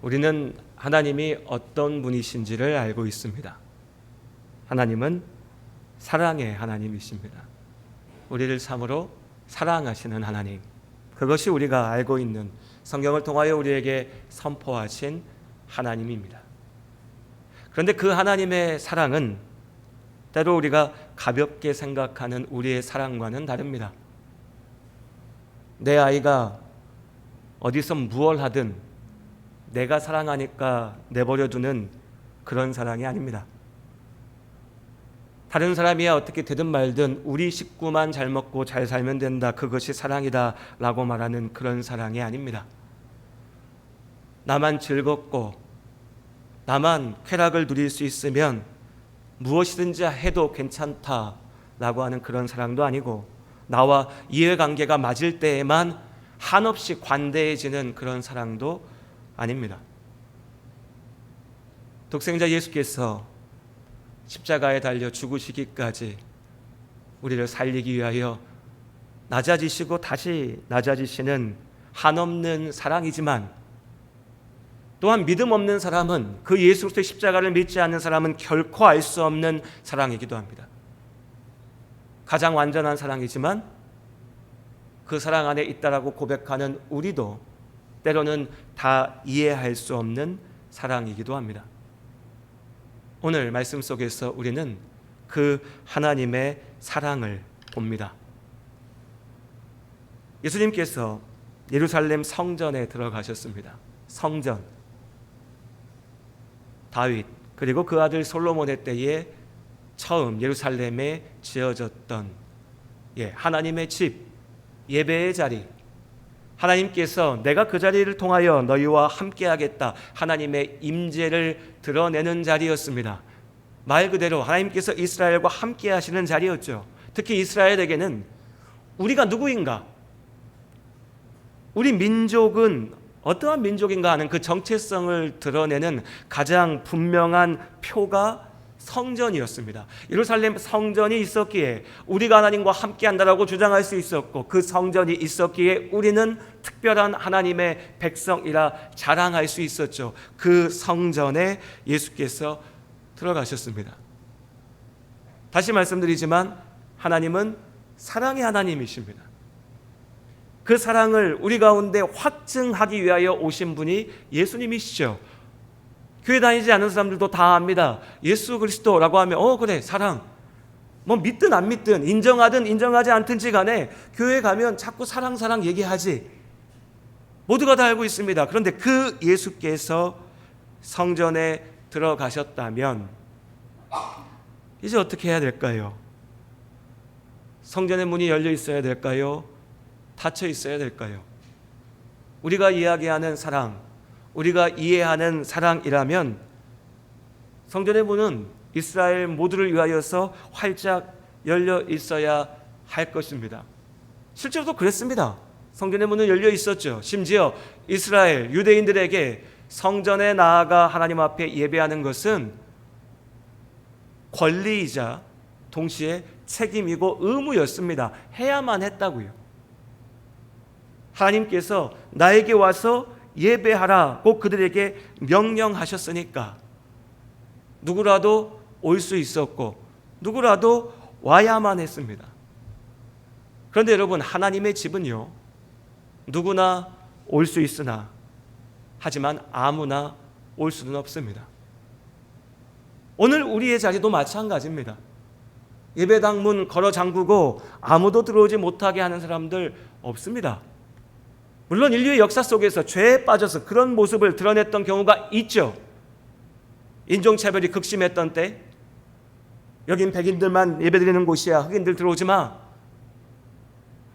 우리는 하나님이 어떤 분이신지를 알고 있습니다. 하나님은 사랑의 하나님이십니다. 우리를 참으로 사랑하시는 하나님, 그것이 우리가 알고 있는 성경을 통하여 우리에게 선포하신 하나님입니다. 그런데 그 하나님의 사랑은 때로 우리가 가볍게 생각하는 우리의 사랑과는 다릅니다. 내 아이가 어디서 무얼 하든 내가 사랑하니까 내버려두는 그런 사랑이 아닙니다. 다른 사람이야 어떻게 되든 말든 우리 식구만 잘 먹고 잘 살면 된다, 그것이 사랑이다 라고 말하는 그런 사랑이 아닙니다. 나만 즐겁고 나만 쾌락을 누릴 수 있으면 무엇이든지 해도 괜찮다라고 하는 그런 사랑도 아니고, 나와 이해관계가 맞을 때에만 한없이 관대해지는 그런 사랑도 아닙니다. 독생자 예수께서 십자가에 달려 죽으시기까지 우리를 살리기 위하여 낮아지시고 다시 낮아지시는 한없는 사랑이지만, 또한 믿음 없는 사람은, 그 예수 그리스도의 십자가를 믿지 않는 사람은 결코 알 수 없는 사랑이기도 합니다. 가장 완전한 사랑이지만 그 사랑 안에 있다라고 고백하는 우리도 때로는 다 이해할 수 없는 사랑이기도 합니다. 오늘 말씀 속에서 우리는 그 하나님의 사랑을 봅니다. 예수님께서 예루살렘 성전에 들어가셨습니다. 성전, 다윗 그리고 그 아들 솔로몬의 때에 처음 예루살렘에 지어졌던 하나님의 집, 예배의 자리, 하나님께서 내가 그 자리를 통하여 너희와 함께하겠다, 하나님의 임재를 드러내는 자리였습니다. 말 그대로 하나님께서 이스라엘과 함께하시는 자리였죠. 특히 이스라엘에게는 우리가 누구인가, 우리 민족은 어떠한 민족인가 하는 그 정체성을 드러내는 가장 분명한 표가 성전이었습니다. 예루살렘 성전이 있었기에 우리가 하나님과 함께한다라고 주장할 수 있었고, 그 성전이 있었기에 우리는 특별한 하나님의 백성이라 자랑할 수 있었죠. 그 성전에 예수께서 들어가셨습니다. 다시 말씀드리지만 하나님은 사랑의 하나님이십니다. 그 사랑을 우리 가운데 확증하기 위하여 오신 분이 예수님이시죠. 교회 다니지 않는 사람들도 다 압니다. 예수 그리스도라고 하면 그래, 사랑. 뭐 믿든 안 믿든, 인정하든 인정하지 않든지 간에 교회 가면 자꾸 사랑 얘기하지. 모두가 다 알고 있습니다. 그런데 그 예수께서 성전에 들어가셨다면 이제 어떻게 해야 될까요? 성전의 문이 열려 있어야 될까요? 닫혀 있어야 될까요? 우리가 이야기하는 사랑, 우리가 이해하는 사랑이라면 성전의 문은 이스라엘 모두를 위하여서 활짝 열려 있어야 할 것입니다. 실제로도 그랬습니다. 성전의 문은 열려 있었죠. 심지어 이스라엘 유대인들에게 성전에 나아가 하나님 앞에 예배하는 것은 권리이자 동시에 책임이고 의무였습니다. 해야만 했다고요. 하나님께서 나에게 와서 예배하라고 그들에게 명령하셨으니까 누구라도 올 수 있었고 누구라도 와야만 했습니다. 그런데 여러분, 하나님의 집은요, 누구나 올 수 있으나 하지만 아무나 올 수는 없습니다. 오늘 우리의 자리도 마찬가지입니다. 예배당 문 걸어 잠그고 아무도 들어오지 못하게 하는 사람들 없습니다. 물론 인류의 역사 속에서 죄에 빠져서 그런 모습을 드러냈던 경우가 있죠. 인종차별이 극심했던 때, 여긴 백인들만 예배드리는 곳이야, 흑인들 들어오지 마.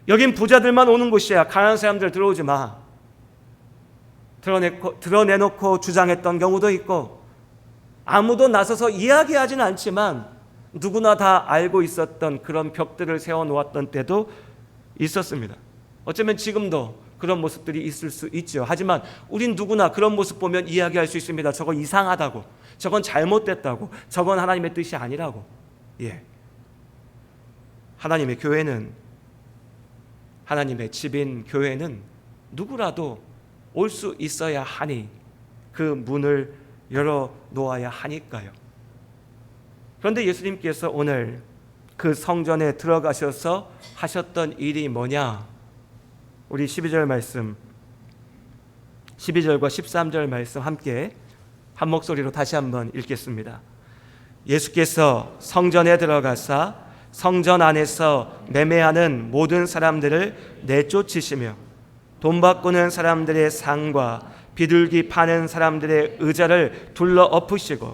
여긴 부자들만 오는 곳이야, 가난한 사람들 들어오지 마. 드러내놓고 주장했던 경우도 있고, 아무도 나서서 이야기하지는 않지만 누구나 다 알고 있었던 그런 벽들을 세워놓았던 때도 있었습니다. 어쩌면 지금도 그런 모습들이 있을 수 있죠. 하지만 우린 누구나 그런 모습 보면 이야기할 수 있습니다. 저거 이상하다고, 저건 잘못됐다고, 저건 하나님의 뜻이 아니라고. 하나님의 교회는, 하나님의 집인 교회는 누구라도 올 수 있어야 하니 그 문을 열어 놓아야 하니까요. 그런데 예수님께서 오늘 그 성전에 들어가셔서 하셨던 일이 뭐냐? 우리 12절 말씀, 12절과 13절 말씀 함께 한 목소리로 다시 한번 읽겠습니다. 예수께서 성전에 들어가사 성전 안에서 매매하는 모든 사람들을 내쫓으시며 돈 바꾸는 사람들의 상과 비둘기 파는 사람들의 의자를 둘러 엎으시고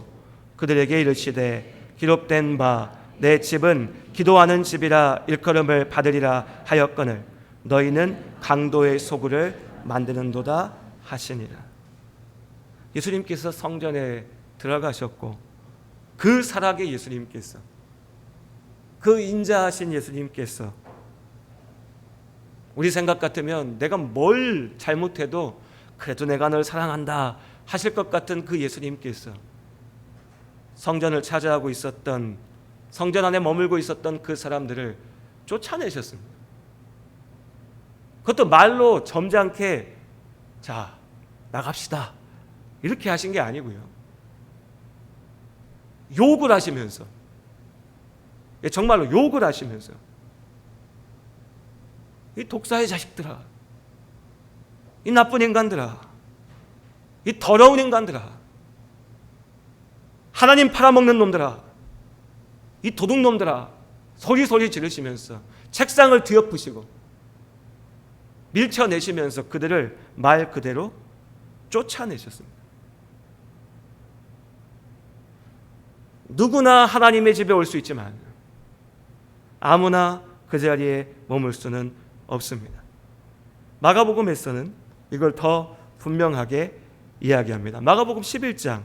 그들에게 이르시되 기록된 바 내 집은 기도하는 집이라 일컬음을 받으리라 하였거늘 너희는 강도의 소굴을 만드는도다 하시니라. 예수님께서 성전에 들어가셨고 그 살아계 예수님께서, 그 인자하신 예수님께서 우리 생각 같으면 내가 뭘 잘못해도 그래도 내가 널 사랑한다 하실 것 같은 그 예수님께서 성전을 차지하고 있었던, 성전 안에 머물고 있었던 그 사람들을 쫓아내셨습니다. 그것도 말로 점잖게 자 나갑시다 이렇게 하신 게 아니고요. 욕을 하시면서, 정말로 욕을 하시면서 이 독사의 자식들아, 이 나쁜 인간들아, 이 더러운 인간들아, 하나님 팔아먹는 놈들아, 이 도둑놈들아 소리 지르시면서 책상을 뒤엎으시고 밀쳐내시면서 그들을 말 그대로 쫓아내셨습니다. 누구나 하나님의 집에 올 수 있지만 아무나 그 자리에 머물 수는 없습니다. 마가복음에서는 이걸 더 분명하게 이야기합니다. 마가복음 11장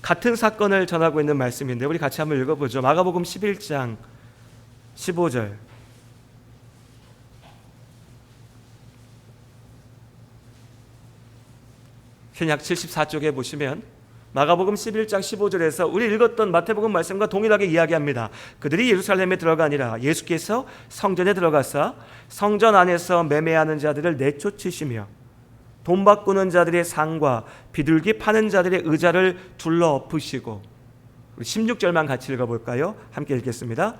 같은 사건을 전하고 있는 말씀인데 우리 같이 한번 읽어보죠. 마가복음 11장 15절. 신약 74쪽에 보시면 마가복음 11장 15절에서 우리 읽었던 마태복음 말씀과 동일하게 이야기합니다. 그들이 예루살렘에 들어가니라 예수께서 성전에 들어가사 성전 안에서 매매하는 자들을 내쫓으시며 돈 바꾸는 자들의 상과 비둘기 파는 자들의 의자를 둘러 엎으시고, 16절만 같이 읽어볼까요? 함께 읽겠습니다.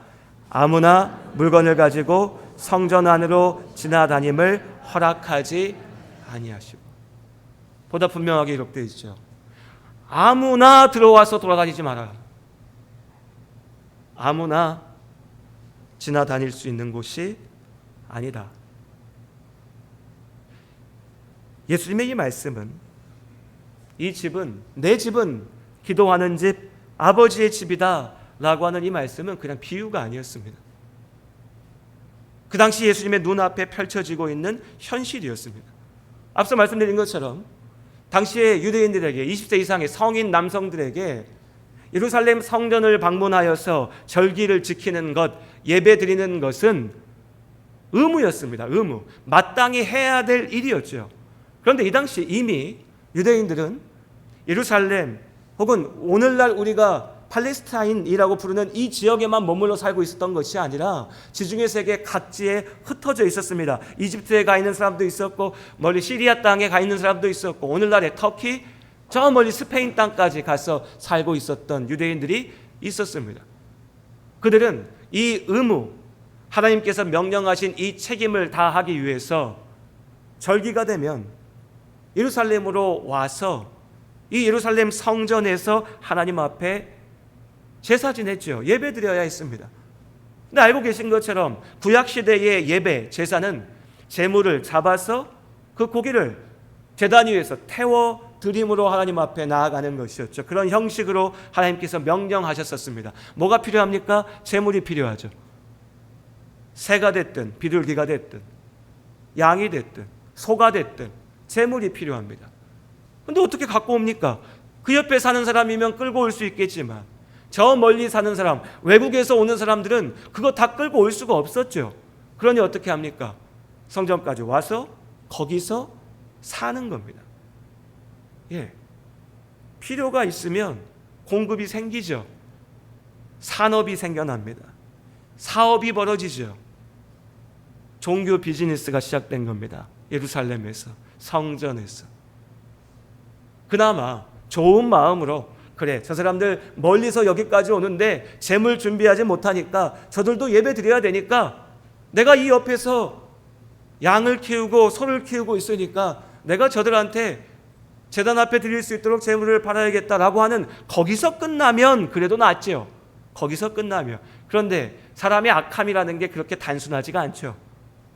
아무나 물건을 가지고 성전 안으로 지나다님을 허락하지 아니하시고. 보다 분명하게 기록되어 있죠. 아무나 들어와서 돌아다니지 마라. 아무나 지나다닐 수 있는 곳이 아니다. 예수님의 이 말씀은, 이 집은, 내 집은 기도하는 집, 아버지의 집이다 라고 하는 이 말씀은 그냥 비유가 아니었습니다. 그 당시 예수님의 눈앞에 펼쳐지고 있는 현실이었습니다. 앞서 말씀드린 것처럼 당시의 유대인들에게, 20세 이상의 성인 남성들에게 예루살렘 성전을 방문하여서 절기를 지키는 것, 예배 드리는 것은 의무였습니다. 의무. 마땅히 해야 될 일이었죠. 그런데 이 당시 이미 유대인들은 예루살렘 혹은 오늘날 우리가 팔레스타인이라고 부르는 이 지역에만 머물러 살고 있었던 것이 아니라 지중해 세계 각지에 흩어져 있었습니다. 이집트에 가 있는 사람도 있었고 멀리 시리아 땅에 가 있는 사람도 있었고 오늘날의 터키, 저 멀리 스페인 땅까지 가서 살고 있었던 유대인들이 있었습니다. 그들은 이 의무, 하나님께서 명령하신 이 책임을 다하기 위해서 절기가 되면 예루살렘으로 와서 이 예루살렘 성전에서 하나님 앞에 제사 지냈죠. 예배 드려야 했습니다. 근데 알고 계신 것처럼 구약시대의 예배, 제사는 제물을 잡아서 그 고기를 제단 위에서 태워 드림으로 하나님 앞에 나아가는 것이었죠. 그런 형식으로 하나님께서 명령하셨었습니다. 뭐가 필요합니까? 제물이 필요하죠. 새가 됐든 비둘기가 됐든 양이 됐든 소가 됐든 제물이 필요합니다. 그런데 어떻게 갖고 옵니까? 그 옆에 사는 사람이면 끌고 올 수 있겠지만 저 멀리 사는 사람, 외국에서 오는 사람들은 그거 다 끌고 올 수가 없었죠. 그러니 어떻게 합니까? 성전까지 와서 거기서 사는 겁니다. 예, 필요가 있으면 공급이 생기죠. 산업이 생겨납니다. 사업이 벌어지죠. 종교 비즈니스가 시작된 겁니다. 예루살렘에서, 성전에서. 그나마 좋은 마음으로 그래, 저 사람들 멀리서 여기까지 오는데 재물 준비하지 못하니까 저들도 예배 드려야 되니까 내가 이 옆에서 양을 키우고 소를 키우고 있으니까 내가 저들한테 제단 앞에 드릴 수 있도록 재물을 팔아야겠다라고 하는, 거기서 끝나면 그래도 낫지요. 거기서 끝나면. 그런데 사람의 악함이라는 게 그렇게 단순하지가 않죠.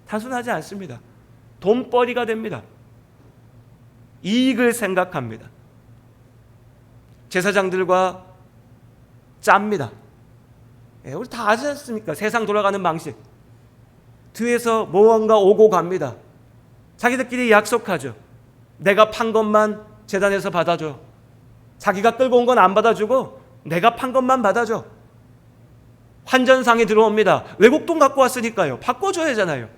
단순하지 않습니다. 돈벌이가 됩니다. 이익을 생각합니다. 제사장들과 짭니다. 우리 다 아지 않습니까? 세상 돌아가는 방식. 뒤에서 무언가 오고 갑니다. 자기들끼리 약속하죠. 내가 판 것만 제단에서 받아줘. 자기가 끌고 온 건 안 받아주고 내가 판 것만 받아줘. 환전상이 들어옵니다. 외국 돈 갖고 왔으니까요. 바꿔줘야 하잖아요.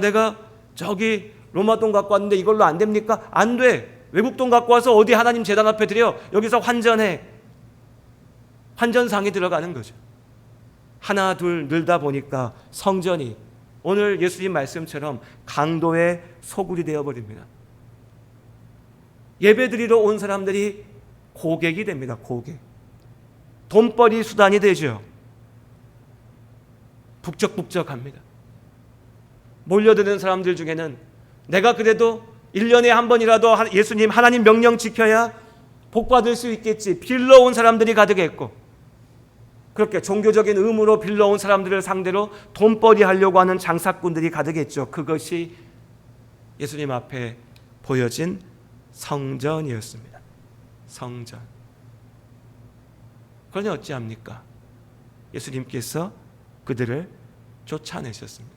내가 저기 로마 돈 갖고 왔는데 이걸로 안 됩니까? 안 돼. 외국 돈 갖고 와서 어디 하나님 제단 앞에 드려. 여기서 환전해. 환전상이 들어가는 거죠. 하나 둘 늘다 보니까 성전이 오늘 예수님 말씀처럼 강도의 소굴이 되어버립니다. 예배드리러 온 사람들이 고객이 됩니다. 고객. 돈벌이 수단이 되죠. 북적북적합니다. 몰려드는 사람들 중에는 내가 그래도 1년에 한 번이라도 예수님 하나님 명령 지켜야 복 받을 수 있겠지, 빌러온 사람들이 가득했고, 그렇게 종교적인 의무로 빌러온 사람들을 상대로 돈벌이 하려고 하는 장사꾼들이 가득했죠. 그것이 예수님 앞에 보여진 성전이었습니다. 성전. 그러니 어찌합니까? 예수님께서 그들을 쫓아내셨습니다.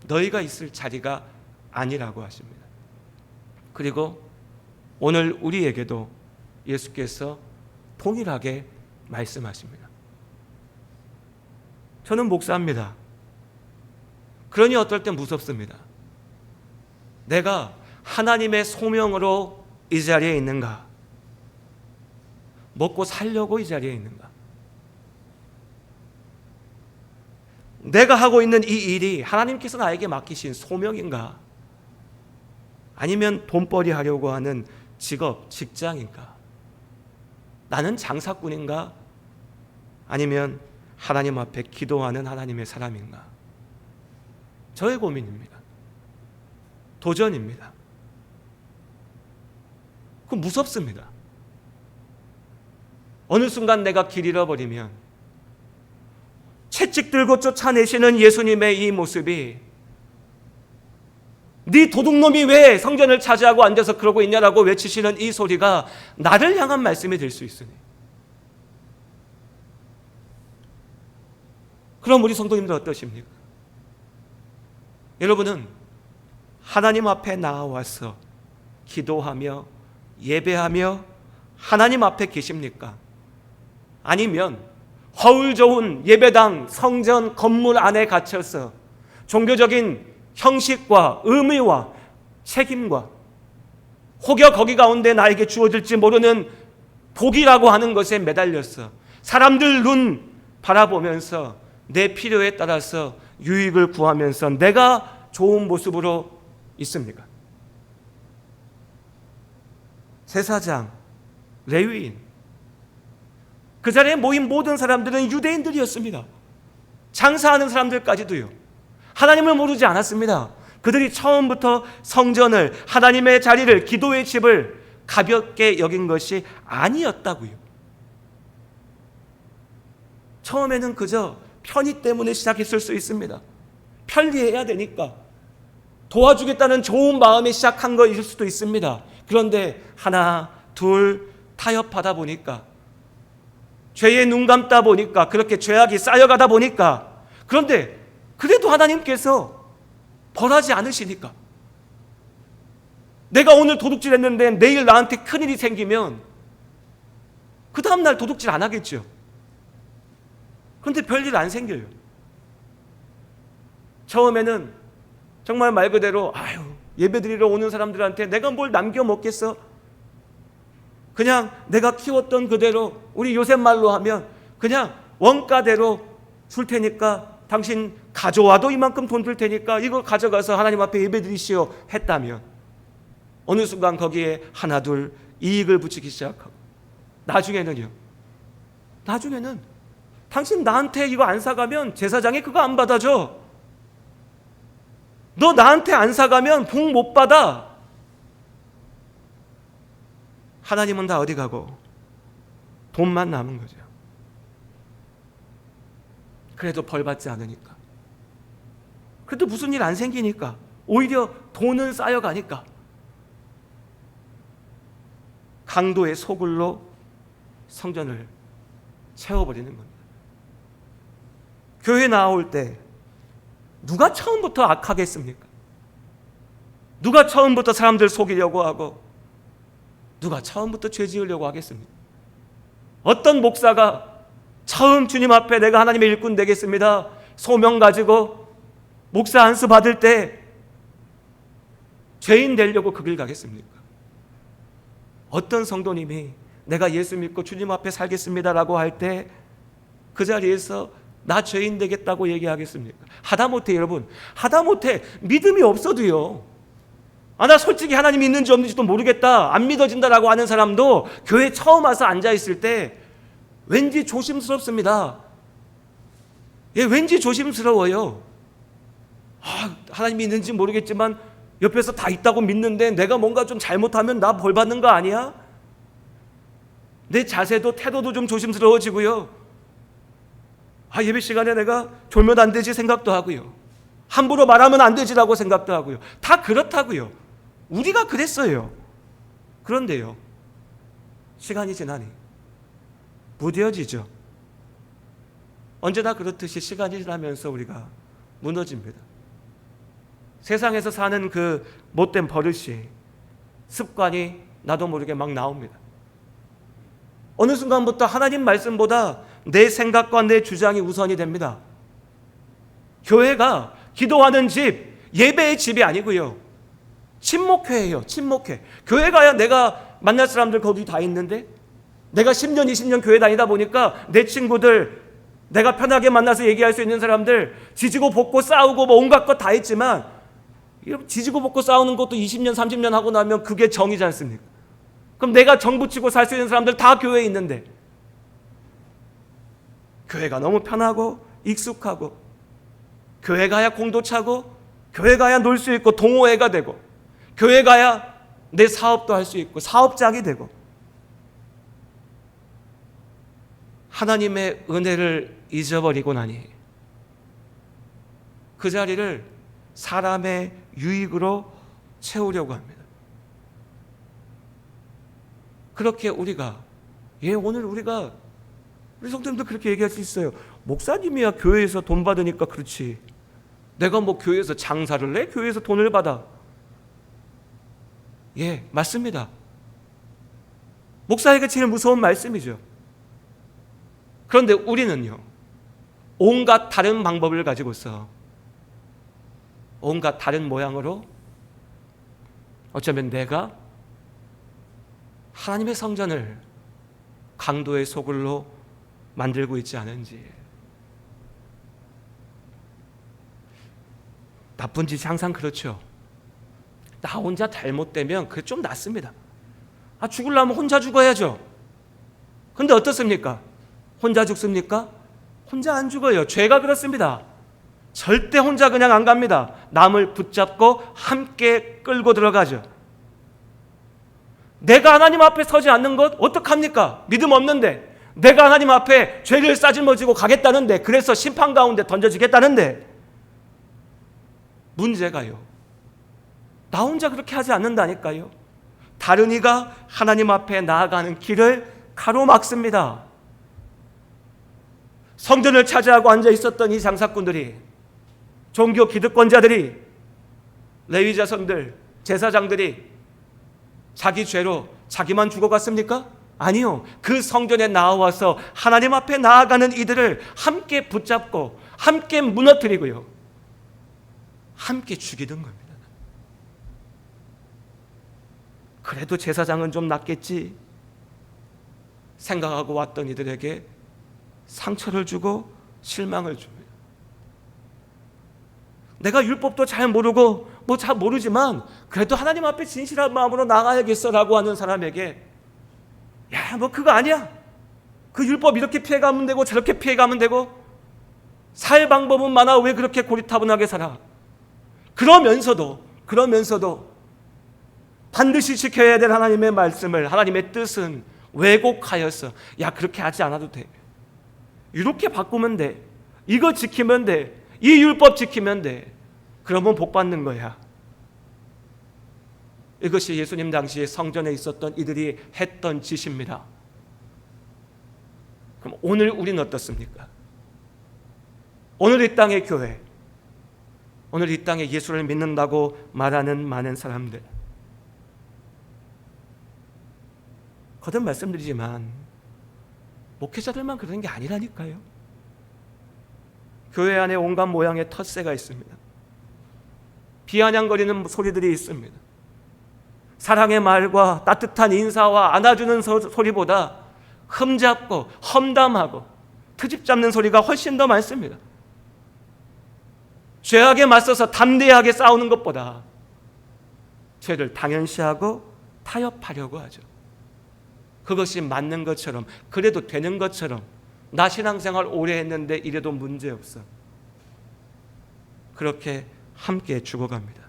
너희가 있을 자리가 아니라고 하십니다. 그리고 오늘 우리에게도 예수께서 동일하게 말씀하십니다. 저는 목사입니다. 그러니 어떨 땐 무섭습니다. 내가 하나님의 소명으로 이 자리에 있는가? 먹고 살려고 이 자리에 있는가? 내가 하고 있는 이 일이 하나님께서 나에게 맡기신 소명인가? 아니면 돈벌이 하려고 하는 직업, 직장인가? 나는 장사꾼인가? 아니면 하나님 앞에 기도하는 하나님의 사람인가? 저의 고민입니다. 도전입니다. 그건 무섭습니다. 어느 순간 내가 길 잃어버리면 채찍 들고 쫓아내시는 예수님의 이 모습이, 네 도둑놈이 왜 성전을 차지하고 앉아서 그러고 있냐라고 외치시는 이 소리가 나를 향한 말씀이 될 수 있으니, 그럼 우리 성도님들 어떠십니까? 여러분은 하나님 앞에 나와서 기도하며 예배하며 하나님 앞에 계십니까? 아니면 허울 좋은 예배당, 성전 건물 안에 갇혀서 종교적인 형식과 의무와 책임과 혹여 거기 가운데 나에게 주어질지 모르는 복이라고 하는 것에 매달렸어 사람들 눈 바라보면서 내 필요에 따라서 유익을 구하면서 내가 좋은 모습으로 있습니까? 제사장, 레위인, 그 자리에 모인 모든 사람들은 유대인들이었습니다. 장사하는 사람들까지도요. 하나님을 모르지 않았습니다. 그들이 처음부터 성전을, 하나님의 자리를, 기도의 집을 가볍게 여긴 것이 아니었다고요. 처음에는 그저 편의 때문에 시작했을 수 있습니다. 편리해야 되니까 도와주겠다는 좋은 마음에 시작한 것일 수도 있습니다. 그런데 하나, 둘 타협하다 보니까, 죄에 눈 감다 보니까, 그렇게 죄악이 쌓여가다 보니까, 그런데 그래도 하나님께서 벌하지 않으시니까, 내가 오늘 도둑질 했는데 내일 나한테 큰일이 생기면 그 다음날 도둑질 안 하겠죠. 그런데 별일 안 생겨요. 처음에는 정말 말 그대로 예배드리러 오는 사람들한테 내가 뭘 남겨 먹겠어? 그냥 내가 키웠던 그대로, 우리 요새 말로 하면 그냥 원가대로 줄 테니까 당신 가져와도 이만큼 돈 들 테니까 이거 가져가서 하나님 앞에 예배드리시오 했다면, 어느 순간 거기에 하나둘 이익을 붙이기 시작하고, 나중에는 당신 나한테 이거 안 사가면 제사장이 그거 안 받아줘. 너 나한테 안 사가면 복 못 받아. 하나님은 다 어디 가고 돈만 남은 거죠. 그래도 벌 받지 않으니까, 그래도 무슨 일 안 생기니까, 오히려 돈은 쌓여가니까 강도의 소굴로 성전을 채워버리는 겁니다. 교회 나올 때 누가 처음부터 악하겠습니까? 누가 처음부터 사람들 속이려고 하고, 누가 처음부터 죄 지으려고 하겠습니까? 어떤 목사가 처음 주님 앞에 내가 하나님의 일꾼 되겠습니다, 소명 가지고 목사 안수 받을 때 죄인 되려고 그 길 가겠습니까? 어떤 성도님이 내가 예수 믿고 주님 앞에 살겠습니다라고 할 때 그 자리에서 나 죄인 되겠다고 얘기하겠습니까? 하다못해 여러분, 하다못해 믿음이 없어도요, 나 솔직히 하나님이 있는지 없는지도 모르겠다, 안 믿어진다라고 하는 사람도 교회 처음 와서 앉아있을 때 왠지 조심스럽습니다. 예, 왠지 조심스러워요. 하나님이 있는지 모르겠지만 옆에서 다 있다고 믿는데 내가 뭔가 좀 잘못하면 나 벌 받는 거 아니야? 내 자세도 태도도 좀 조심스러워지고요. 예배 시간에 내가 졸면 안 되지 생각도 하고요. 함부로 말하면 안 되지라고 생각도 하고요. 다 그렇다고요. 우리가 그랬어요. 그런데요, 시간이 지나니 무뎌지죠. 언제나 그렇듯이 시간이 지나면서 우리가 무너집니다. 세상에서 사는 그 못된 버릇이, 습관이 나도 모르게 막 나옵니다. 어느 순간부터 하나님 말씀보다 내 생각과 내 주장이 우선이 됩니다. 교회가 기도하는 집, 예배의 집이 아니고요, 친목회예요. 친목회. 교회 가야 내가 만날 사람들 거기 다 있는데, 내가 10년 20년 교회 다니다 보니까 내 친구들, 내가 편하게 만나서 얘기할 수 있는 사람들, 지지고 볶고 싸우고 뭐 온갖 것 다 했지만, 지지고 볶고 싸우는 것도 20년 30년 하고 나면 그게 정이지 않습니까? 그럼 내가 정 붙이고 살 수 있는 사람들 다 교회에 있는데, 교회가 너무 편하고 익숙하고, 교회 가야 공도 차고, 교회 가야 놀 수 있고 동호회가 되고, 교회 가야 내 사업도 할 수 있고 사업장이 되고, 하나님의 은혜를 잊어버리고 나니 그 자리를 사람의 유익으로 채우려고 합니다. 그렇게 우리가, 오늘 우리 성도님도 그렇게 얘기할 수 있어요. 목사님이야 교회에서 돈 받으니까 그렇지, 내가 뭐 교회에서 장사를 해? 교회에서 돈을 받아? 맞습니다. 목사에게 제일 무서운 말씀이죠. 그런데 우리는요, 온갖 다른 방법을 가지고서, 온갖 다른 모양으로 어쩌면 내가 하나님의 성전을 강도의 소굴로 만들고 있지 않은지. 나쁜 짓이 항상 그렇죠. 나 혼자 잘못되면 그게 좀 낫습니다. 죽으려면 혼자 죽어야죠. 근데 어떻습니까? 혼자 죽습니까? 혼자 안 죽어요. 죄가 그렇습니다. 절대 혼자 그냥 안 갑니다. 남을 붙잡고 함께 끌고 들어가죠. 내가 하나님 앞에 서지 않는 것 어떡합니까? 믿음 없는데, 내가 하나님 앞에 죄를 싸질머지고 가겠다는데, 그래서 심판 가운데 던져지겠다는데, 문제가요, 나 혼자 그렇게 하지 않는다니까요. 다른 이가 하나님 앞에 나아가는 길을 가로막습니다. 성전을 차지하고 앉아 있었던 이 장사꾼들이, 종교 기득권자들이, 레위 자손들, 제사장들이 자기 죄로 자기만 죽어갔습니까? 아니요. 그 성전에 나와서 하나님 앞에 나아가는 이들을 함께 붙잡고 함께 무너뜨리고요, 함께 죽이던 겁니다. 그래도 제사장은 좀 낫겠지 생각하고 왔던 이들에게 상처를 주고 실망을 줍니다. 내가 율법도 잘 모르고 뭐 잘 모르지만 그래도 하나님 앞에 진실한 마음으로 나가야겠어라고 하는 사람에게 야, 뭐 그거 아니야. 그 율법 이렇게 피해가면 되고 저렇게 피해가면 되고 살 방법은 많아. 왜 그렇게 고리타분하게 살아? 그러면서도 반드시 지켜야 될 하나님의 말씀을, 하나님의 뜻은 왜곡하여서 야, 그렇게 하지 않아도 돼. 이렇게 바꾸면 돼. 이거 지키면 돼. 이 율법 지키면 돼. 그러면 복 받는 거야. 이것이 예수님 당시에 성전에 있었던 이들이 했던 짓입니다. 그럼 오늘 우리는 어떻습니까? 오늘 이 땅의 교회, 오늘 이 땅에 예수를 믿는다고 말하는 많은 사람들, 거듭 말씀드리지만 목회자들만 그러는 게 아니라니까요. 교회 안에 온갖 모양의 텃세가 있습니다. 비아냥거리는 소리들이 있습니다. 사랑의 말과 따뜻한 인사와 안아주는 소리보다 흠잡고 험담하고 트집 잡는 소리가 훨씬 더 많습니다. 죄악에 맞서서 담대하게 싸우는 것보다 죄를 당연시하고 타협하려고 하죠. 그것이 맞는 것처럼, 그래도 되는 것처럼, 나 신앙생활 오래 했는데 이래도 문제없어. 그렇게 함께 죽어갑니다.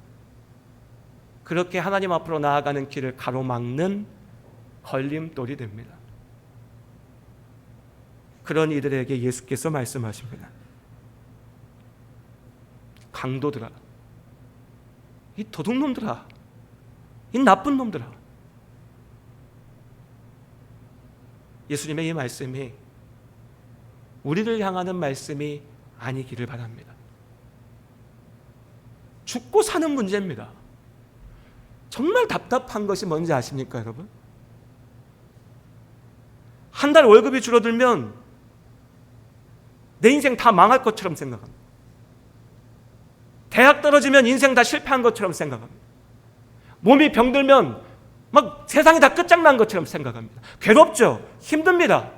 그렇게 하나님 앞으로 나아가는 길을 가로막는 걸림돌이 됩니다. 그런 이들에게 예수께서 말씀하십니다. 강도들아, 이 도둑놈들아, 이 나쁜 놈들아. 예수님의 이 말씀이 우리를 향하는 말씀이 아니기를 바랍니다. 죽고 사는 문제입니다. 정말 답답한 것이 뭔지 아십니까, 여러분? 한 달 월급이 줄어들면 내 인생 다 망할 것처럼 생각합니다. 대학 떨어지면 인생 다 실패한 것처럼 생각합니다. 몸이 병들면 막 세상이 다 끝장난 것처럼 생각합니다. 괴롭죠. 힘듭니다.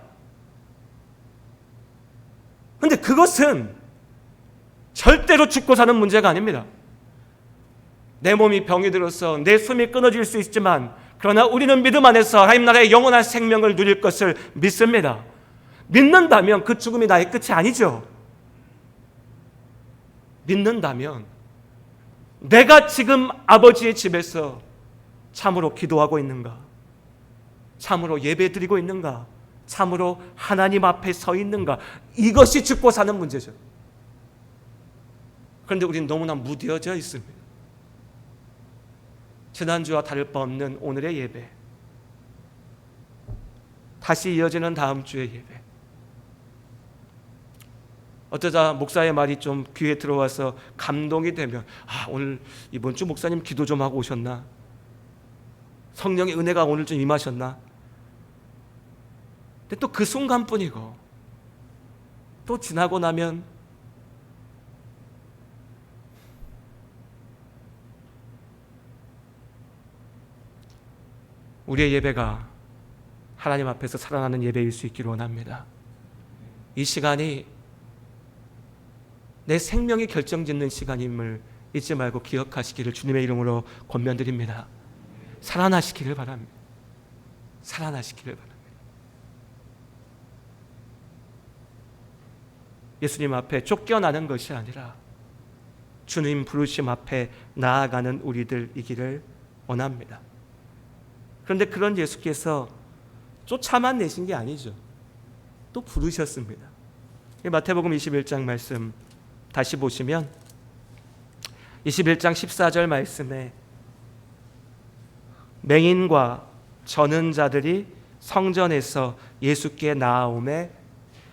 그런데 그것은 절대로 죽고 사는 문제가 아닙니다. 내 몸이 병이 들어서 내 숨이 끊어질 수 있지만, 그러나 우리는 믿음 안에서 하나님 나라의 영원한 생명을 누릴 것을 믿습니다. 믿는다면 그 죽음이 나의 끝이 아니죠. 믿는다면 내가 지금 아버지의 집에서 참으로 기도하고 있는가? 참으로 예배드리고 있는가? 참으로 하나님 앞에 서 있는가? 이것이 죽고 사는 문제죠. 그런데 우리는 너무나 무뎌져 있습니다. 지난주와 다를 바 없는 오늘의 예배, 다시 이어지는 다음 주의 예배. 어쩌다 목사의 말이 좀 귀에 들어와서 감동이 되면, 오늘 이번 주 목사님 기도 좀 하고 오셨나? 성령의 은혜가 오늘 좀 임하셨나? 근데 또 그 순간뿐이고, 또 지나고 나면 우리의 예배가 하나님 앞에서 살아나는 예배일 수 있기를 원합니다. 이 시간이 내 생명이 결정짓는 시간임을 잊지 말고 기억하시기를 주님의 이름으로 권면드립니다. 살아나시기를 바랍니다. 살아나시기를 바랍니다. 예수님 앞에 쫓겨나는 것이 아니라 주님 부르심 앞에 나아가는 우리들이기를 원합니다. 그런데 그런 예수께서 쫓아만 내신 게 아니죠. 또 부르셨습니다. 마태복음 21장 말씀 다시 보시면 21장 14절 말씀에 맹인과 저는 자들이 성전에서 예수께 나아오매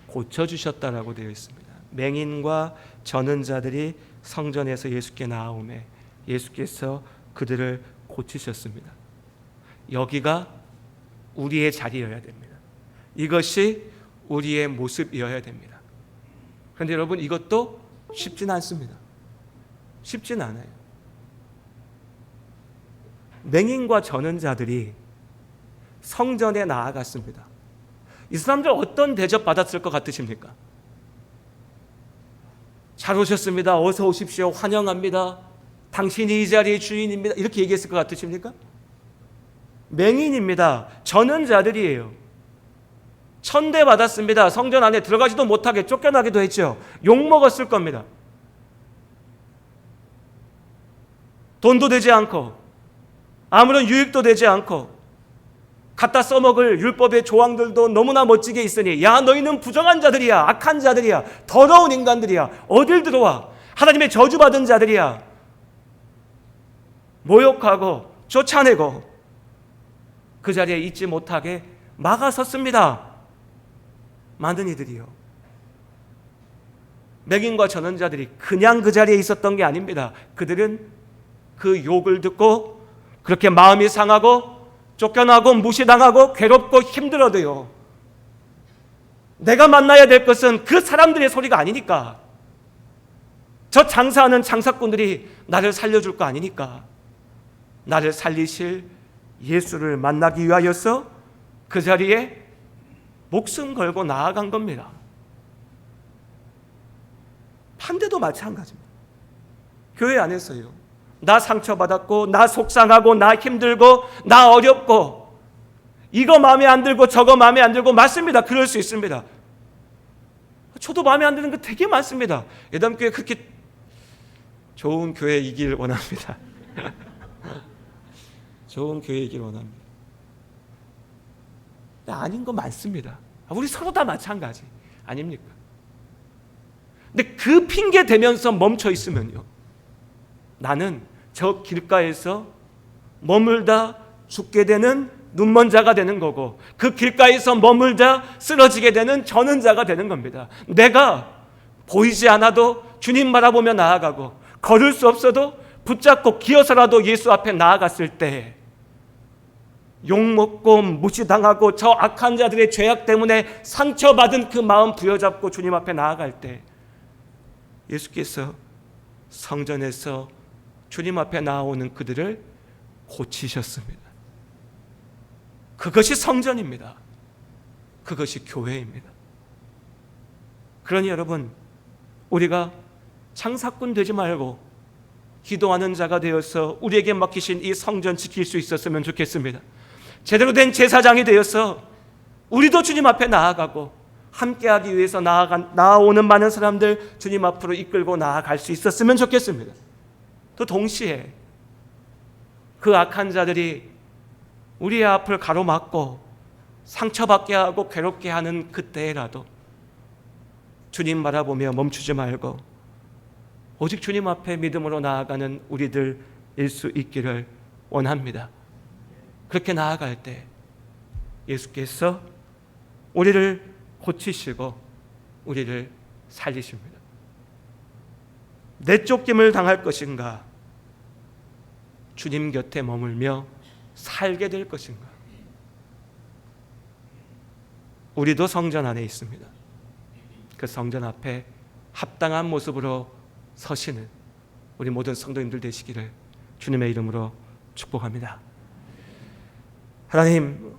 고쳐주셨다라고 되어 있습니다. 맹인과 저는 자들이 성전에서 예수께 나아오매 예수께서 그들을 고치셨습니다. 여기가 우리의 자리여야 됩니다. 이것이 우리의 모습이어야 됩니다. 그런데 여러분, 이것도 쉽진 않습니다. 쉽진 않아요. 맹인과 저는 자들이 성전에 나아갔습니다. 이 사람들 어떤 대접 받았을 것 같으십니까? 잘 오셨습니다. 어서 오십시오. 환영합니다. 당신이 이 자리의 주인입니다. 이렇게 얘기했을 것 같으십니까? 맹인입니다. 전원자들이에요. 천대받았습니다. 성전 안에 들어가지도 못하게 쫓겨나기도 했죠. 욕먹었을 겁니다. 돈도 되지 않고 아무런 유익도 되지 않고 갖다 써먹을 율법의 조항들도 너무나 멋지게 있으니 야 너희는 부정한 자들이야, 악한 자들이야, 더러운 인간들이야, 어딜 들어와, 하나님의 저주받은 자들이야, 모욕하고 쫓아내고 그 자리에 있지 못하게 막아섰습니다. 많은 이들이요. 맹인과 전원자들이 그냥 그 자리에 있었던 게 아닙니다. 그들은 그 욕을 듣고 그렇게 마음이 상하고 쫓겨나고 무시당하고 괴롭고 힘들어도요, 내가 만나야 될 것은 그 사람들의 소리가 아니니까, 저 장사하는 장사꾼들이 나를 살려줄 거 아니니까, 나를 살리실 예수를 만나기 위하여서 그 자리에 목숨 걸고 나아간 겁니다. 반대도 마찬가지입니다. 교회 안에서요, 나 상처받았고 나 속상하고 나 힘들고 나 어렵고 이거 마음에 안 들고 저거 마음에 안 들고, 맞습니다. 그럴 수 있습니다. 저도 마음에 안 드는 거 되게 많습니다. 예담교회 그렇게 좋은 교회이길 원합니다. 좋은 교회이길 원합니다. 아닌 거 많습니다. 우리 서로 다 마찬가지 아닙니까? 근데 그 핑계 대면서 멈춰 있으면요, 나는 저 길가에서 머물다 죽게 되는 눈먼 자가 되는 거고, 그 길가에서 머물다 쓰러지게 되는 저는 자가 되는 겁니다. 내가 보이지 않아도 주님 바라보며 나아가고, 걸을 수 없어도 붙잡고 기어서라도 예수 앞에 나아갔을 때, 욕먹고 무시당하고 저 악한 자들의 죄악 때문에 상처받은 그 마음 부여잡고 주님 앞에 나아갈 때, 예수께서 성전에서 주님 앞에 나오는 그들을 고치셨습니다. 그것이 성전입니다. 그것이 교회입니다. 그러니 여러분, 우리가 장사꾼 되지 말고 기도하는 자가 되어서 우리에게 맡기신 이 성전 지킬 수 있었으면 좋겠습니다. 제대로 된 제사장이 되어서 우리도 주님 앞에 나아가고 함께하기 위해서 나아오는 많은 사람들 주님 앞으로 이끌고 나아갈 수 있었으면 좋겠습니다. 또 동시에 그 악한 자들이 우리의 앞을 가로막고 상처받게 하고 괴롭게 하는 그때라도 주님 바라보며 멈추지 말고 오직 주님 앞에 믿음으로 나아가는 우리들일 수 있기를 원합니다. 그렇게 나아갈 때 예수께서 우리를 고치시고 우리를 살리십니다. 내쫓김을 당할 것인가, 주님 곁에 머물며 살게 될 것인가. 우리도 성전 안에 있습니다. 그 성전 앞에 합당한 모습으로 서시는 우리 모든 성도님들 되시기를 주님의 이름으로 축복합니다. 하나님,